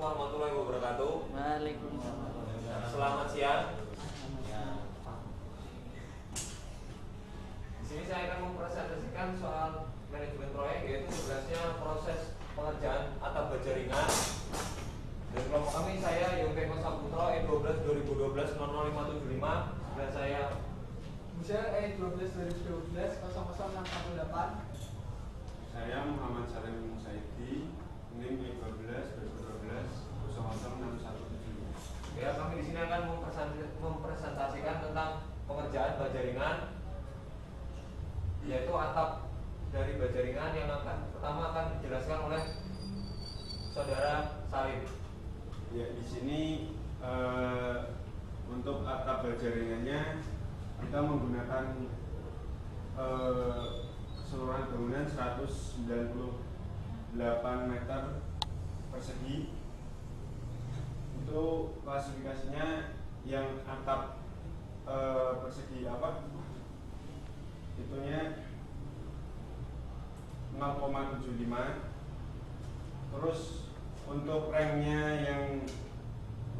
warahmatullahi wabarakatuh. Waalaikumsalam. Selamat siang. Di sini saya akan mempresentasikan soal manajemen proyek, yaitu tugasnya proses pengerjaan atap baja ringan. Dan kelompok kami saya Yongpeko Saputro E12 2012 00575 dan saya Musya E12 2012 00618. Saya Muhammad Salim Musaidi, NIM E12 2012 00617. Ya, kami di sini akan mempresentasikan tentang pengerjaan baja ringan, yaitu atap dari baja ringan yang pertama akan dijelaskan oleh Saudara Salim. Ya, di sini untuk atap baja ringannya kita menggunakan keseluruhan bangunan 198 meter persegi. Untuk klasifikasinya yang atap persegi apa? Itunya 0,75. Terus untuk remnya yang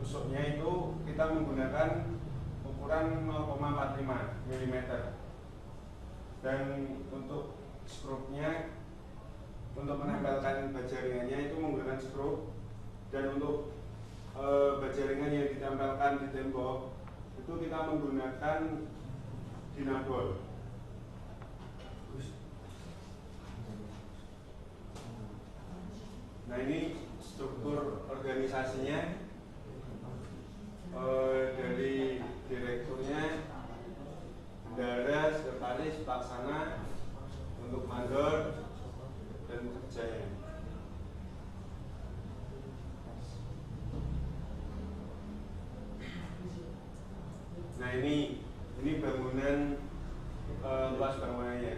usuknya itu kita menggunakan ukuran 0,45 mm. Dan untuk skrupnya, untuk menempelkan baja ringannya itu menggunakan skrup. Dan untuk baja ringan yang ditempelkan di tembok itu kita menggunakan dinabol. Nah, ini struktur organisasinya dari direkturnya, bendahara, sekretaris, pelaksana, untuk mandor dan pekerjanya. Nah, ini bangunan luas bangunannya.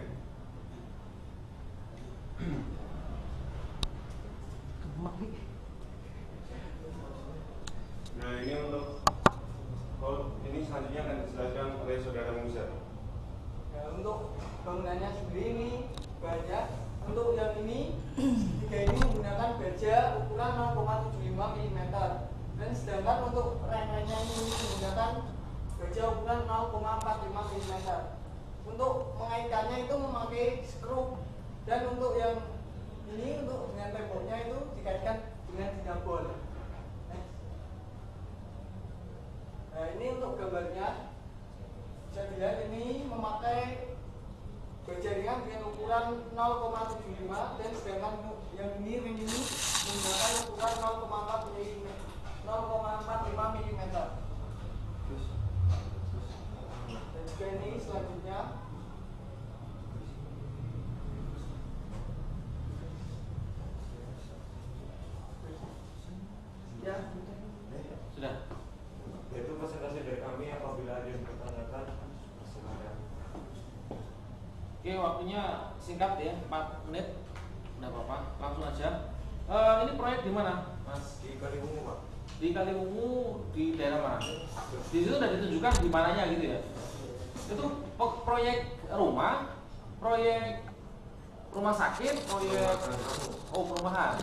Nah, ini untuk ini selanjutnya akan dijelaskan oleh Saudara Musa. Ya, untuk bangunannya sendiri ini baja. Untuk yang ini tiga ini menggunakan baja ukuran 0,75 mm. Dan sedangkan untuk reng-rengnya ini menggunakan baja ukuran 0,45 mm. Untuk mengaitkannya itu memakai skrup. Dan untuk yang ini untuk dengan temboknya itu dikaitkan dengan dinabol. Nah, ini untuk gambarnya bisa dilihat ini memakai baja ringan dengan ukuran 0,75 dan sedangkan yang ini ring ini menggunakan ukuran 0,45 mm. Dan juga ini selanjutnya ya Sudah. Itu presentasi dari kami. Apabila ada yang bertanyakan, silakan. Oke, waktunya singkat ya, 4 menit. Enggak apa-apa, langsung aja. Ini proyek di mana, Mas? Di Kaliwungu, Pak. Di Kaliwungu, di daerah mana? Di situ sudah ditunjukkan di mananya gitu ya. Itu proyek rumah, proyek rumah sakit, proyek perumahan.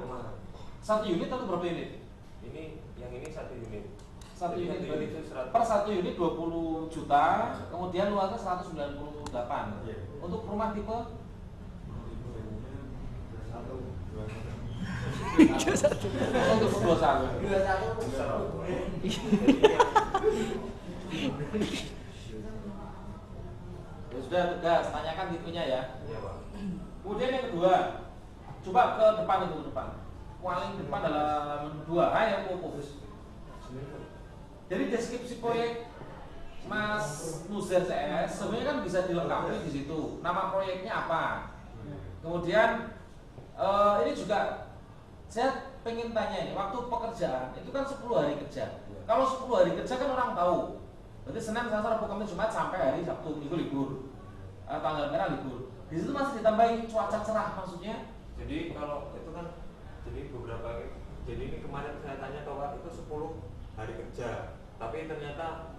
Satu unit atau berapa unit? Yang ini satu unit. Satu Jadi unit satu itu 100. per satu unit 20 juta, kemudian luasnya 198. Iya. Untuk rumah tipe untuk 21. Ya sudah, tugas tanyakan tipenya ya. Iya, Pak. Kemudian yang kedua, coba ke depan itu, ke depan. Paling depan dalam 2 yang fokus. Jadi deskripsi proyek Mas Muzer CS sebenarnya kan bisa dilengkapi di situ. Nama proyeknya apa? Kemudian ini juga saya pengen tanya ini, waktu pekerjaan itu kan 10 hari kerja. Kalau 10 hari kerja kan orang tahu. Berarti Senin, Selasa, Rabu, Kamis, Jumat sampai hari Sabtu, Minggu libur. Tanggal merah libur. Di situ masih ditambahin cuaca cerah maksudnya. Jadi kalau itu kan jadi ini kemarin saya tanya ke Pak itu 10 hari kerja. Tapi ternyata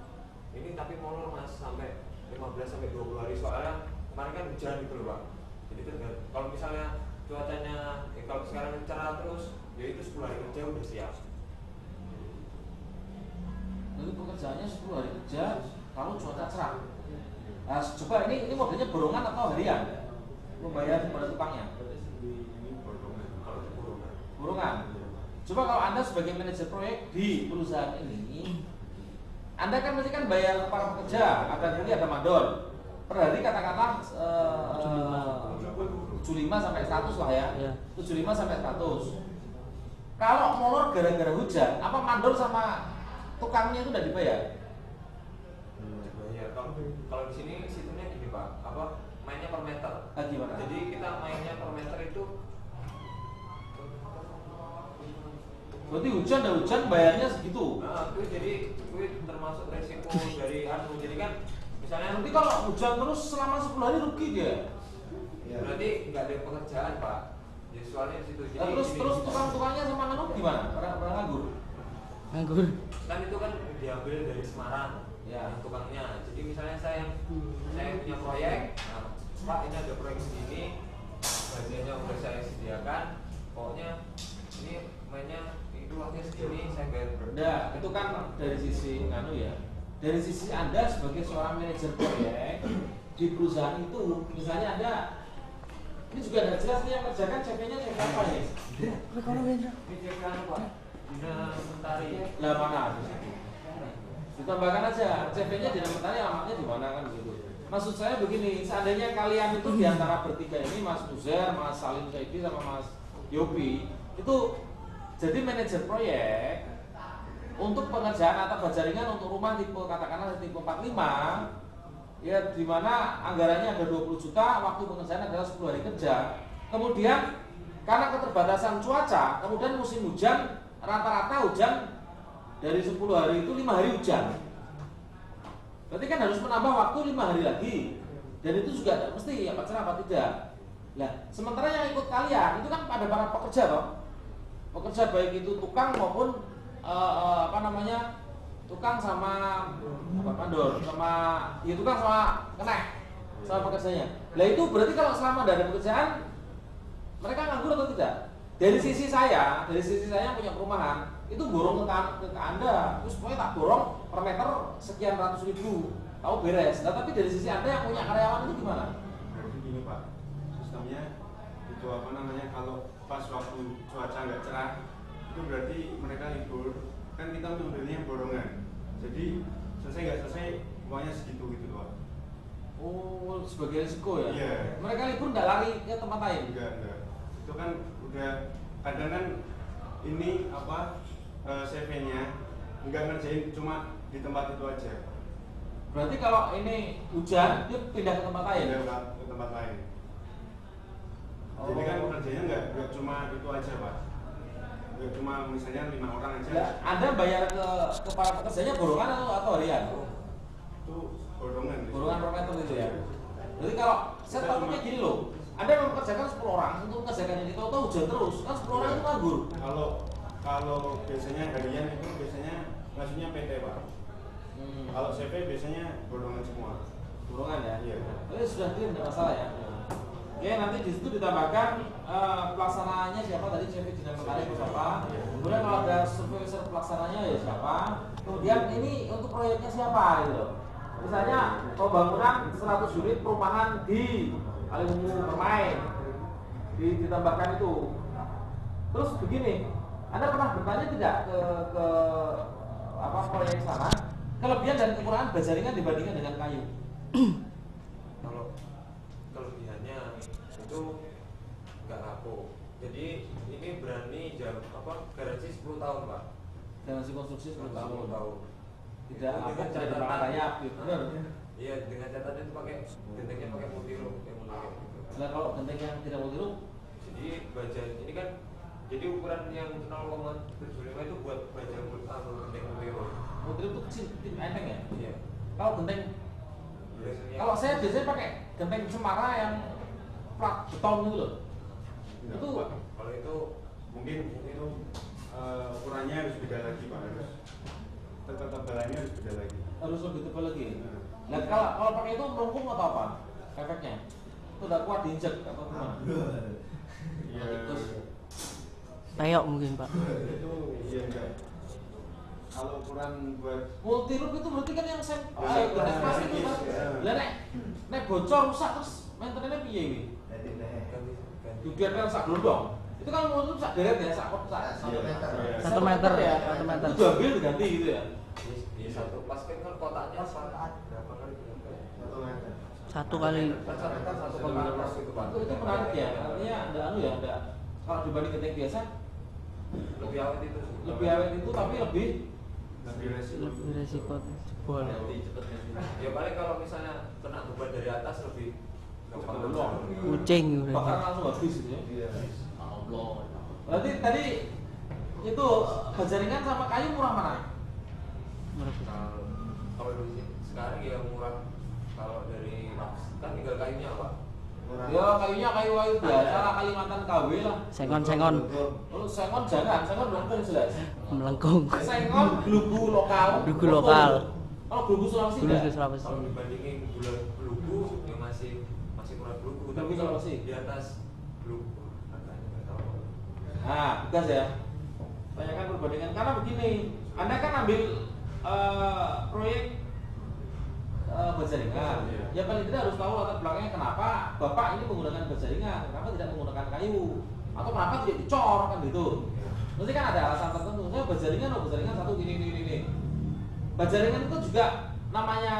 ini molor Mas sampai 15 sampai 20 hari soalnya kemarin kan hujan gitu loh Pak. Jadi kalau misalnya cuacanya kalau sekarang cerah terus ya itu 10 hari kerja udah siap. Jadi pekerjaannya 10 hari kerja, kalau cuaca cerah. Nah, coba ini modelnya borongan atau harian? Membayar kepada tukangnya. Ini borongan. Kalau itu borongan. Borongan. Coba kalau Anda sebagai manajer proyek di perusahaan ini, Anda kan mesti kan bayar para pekerja, ada kuli, ada mandor. Per hari katakanlah 75 sampai 100 lah ya. 75 sampai 100. Kalau molor gara-gara hujan, apa mandor sama tukangnya itu udah dibayar? Dibayar. Kalau di sini sistemnya gini Pak, apa mainnya per meter. Gimana? Jadi kita mainnya per meter itu. Berarti hujan dan hujan bayarnya segitu. Nah, itu jadi itu termasuk resiko dari jadi kan misalnya Nanti kalau hujan terus selama 10 hari rugi dia. berarti nggak ada pekerjaan Pak. Ya soalnya di situ. Nah, terus tukang-tukangnya sama anu gimana? Orang nganggur. Kan itu kan diambil dari Semarang. Ya. Tukangnya. Jadi misalnya saya punya proyek, nah, Pak ini ada proyek segini, bagiannya udah saya sediakan, pokoknya ini mainnya itu waktunya segini, saya bayar berapa? Nah, itu kan dari sisi anu ya. Dari sisi Anda sebagai seorang manajer proyek di perusahaan itu, misalnya Anda ini juga ada jelas nih yang kerjakan CV-nya CV apa ya? Ini CV anu Pak, Dina Mentari. Lah mana ada? Ditambahkan aja CV-nya Dina Mentari, alamatnya di mana kan gitu. Maksud saya begini, seandainya kalian itu diantara bertiga ini, Mas Uzer, Mas Salim Saidi sama Mas Yopi, itu jadi manajer proyek untuk pengerjaan atau jaringan untuk rumah tipe katakanlah tipe 45, ya di mana anggarannya ada 20 juta, waktu pengerjaan adalah 10 hari kerja. Kemudian karena keterbatasan cuaca, kemudian musim hujan, rata-rata hujan dari 10 hari itu 5 hari hujan. Berarti kan harus menambah waktu 5 hari lagi. Dan itu juga tidak mesti apa cerah apa tidak. Nah, sementara yang ikut kalian itu kan pada para pekerja toh. Pekerja baik itu tukang maupun tukang sama mandor sama ya tukang sama kenek sama pekerjanya. Lah itu berarti kalau selama tidak ada pekerjaan mereka nganggur atau tidak? Dari sisi saya yang punya perumahan itu borong ke Anda, terus pokoknya tak borong per meter sekian ratus ribu, tahu beres. Nah, tapi dari sisi Anda yang punya karyawan itu gimana? Berarti gini Pak, sistemnya itu apa namanya, kalau pas waktu cuaca nggak cerah itu berarti mereka libur, kan kita modelnya borongan. Jadi selesai nggak selesai uangnya segitu gitu Pak. Oh, sebagai risiko ya? Iya. Mereka libur nggak lari ke tempat lain? Enggak. Itu kan udah kadang kan ini apa CV-nya nggak ngerjain cuma di tempat itu aja. Berarti kalau ini hujan dia pindah ke tempat lain? Pindah ke tempat lain. Jadi kan kerjanya nggak cuma itu aja Pak. Nggak cuma misalnya 5 orang aja. Ya, Anda bayar ke para pekerjanya borongan atau harian? Itu borongan. Borongan per meter gitu ya. Jadi kalau saya takutnya gini loh, Anda mempekerjakan 10 orang untuk mengerjakan ini, tahu-tahu hujan terus, kan 10 orang itu nganggur. Kalau biasanya harian itu biasanya maksudnya PT Pak. Kalau CV biasanya borongan semua. Borongan ya? Iya. Tapi sudah clear, tidak masalah ya. Oke, nanti di situ ditambahkan pelaksanaannya siapa tadi, CV Dina Mentari siapa. Kemudian kalau ada supervisor pelaksananya ya siapa. Kemudian ini untuk proyeknya siapa gitu loh. Misalnya pembangunan 100 unit perumahan di Kaliwungu Permai, ditambahkan itu. Terus begini, Anda pernah bertanya tidak ke proyek sana kelebihan dan kekurangan bajaringan dibandingkan dengan kayu? Kalau kelebihannya itu nggak laku. Jadi ini berani garansi 10 tahun Pak. Garansi konstruksi 10 tahun. Tidak Itu apa dengan tidak catatan rayap gitu. Benar. Iya, dengan catatan itu pakai gentengnya pakai multiroom yang menarik. Nah, kalau genteng yang tidak multiroom, Jadi baja ini kan jadi ukuran yang 0,75 itu buat baja genteng multiroom. multiroom itu kecil, enteng ya. Iya. Kalau genteng, kalau saya biasanya pakai genteng cemara yang plat beton gitu loh. Enggak, Itu Pak. Kalau itu mungkin itu ukurannya harus beda lagi Pak, harus ketebalannya harus beda lagi. harus lebih tebal lagi. Nah, kalau pakai itu melengkung atau apa? Efeknya? Itu udah kuat diinjek atau gimana? Iya. Peyok mungkin Pak. Itu iya enggak. kalau ukuran buat multi loop itu berarti kan yang saya Ya, pasti itu kan. ya. Lah nek bocor rusak terus maintenance piye iki? Dibiarkan sak dong. Itu kan multi loop sak deret ya, sak 1 meter. Iya. 1 meter ya, ya. 1 meter. Itu diambil diganti gitu ya. Di satu plastik kan kotaknya berapa kali berapa ya? 1 meter. 1 kali. Kan satu kotak plastik itu Pak. Itu menarik ya. Artinya ada ada kalau dibanding ketik biasa Lebih awet itu. lebih awet itu tapi lebih Lebih resiko. Lebih resiko jebol. Ya paling kalau misalnya kena beban dari atas lebih gampang Cepat bocor. Kucing bakar berarti. langsung habis gitu ya. Iya. Berarti tadi itu bajaringan sama kayu murah mana? Kalau di sini sekarang ya murah. Kalau dari kan tinggal kayunya Pak. Ya kayunya kayu biasa lah, Kalimantan KW lah. Sengon-sengon Lalu sengon jangan, sengon melengkung jelas. melengkung. Sengon glugu lokal. Glugu lokal. Kalau glugu Sulawesi Glugu enggak? Sulawesi. Kalau dibandingin gula belugu ya masih murah belugu. Tapi Belugu kalau Sulawesi? di atas belugu harganya nggak tahu. Nah, tugas ya. Tanyakan perbandingan karena begini, Anda kan ambil proyek berjaringan. Iya. Ya paling tidak harus tahu latar belakangnya kenapa Bapak ini menggunakan berjaringan, kenapa tidak menggunakan kayu, atau kenapa tidak dicor kan gitu. Mesti kan ada alasan tertentu. Saya berjaringan satu ini. Berjaringan itu juga namanya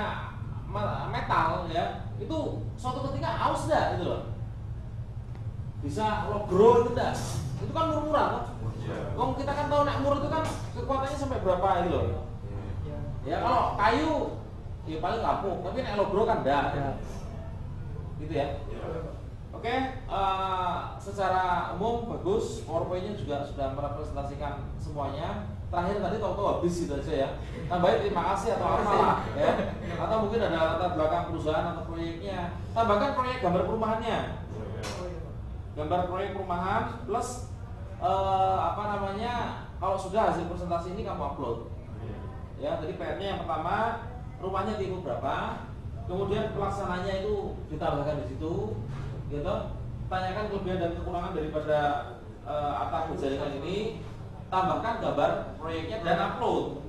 metal ya. Itu suatu ketika haus dah gitu loh. Bisa logro itu dah. Itu kan murah kan? Iya. Wong kita kan tahu nek mur itu kan kekuatannya sampai berapa gitu loh. Ya kalau kayu ya paling rapuh, tapi nek logro kan enggak. Ya. Gitu ya. Oke, secara umum bagus, PowerPoint-nya juga sudah merepresentasikan semuanya. Terakhir tadi tahu-tahu habis gitu aja ya. Tambahin terima kasih atau apalah ya. Atau mungkin ada latar belakang perusahaan atau proyeknya. Tambahkan proyek gambar perumahannya. Gambar proyek perumahan plus kalau sudah hasil presentasi ini kamu upload. Ya, tadi PR-nya yang pertama rumahnya tipe berapa, kemudian pelaksananya itu ditambahkan di situ, gitu. Tanyakan kelebihan dan kekurangan daripada atap berjaringan ini, tambahkan gambar proyeknya dan upload.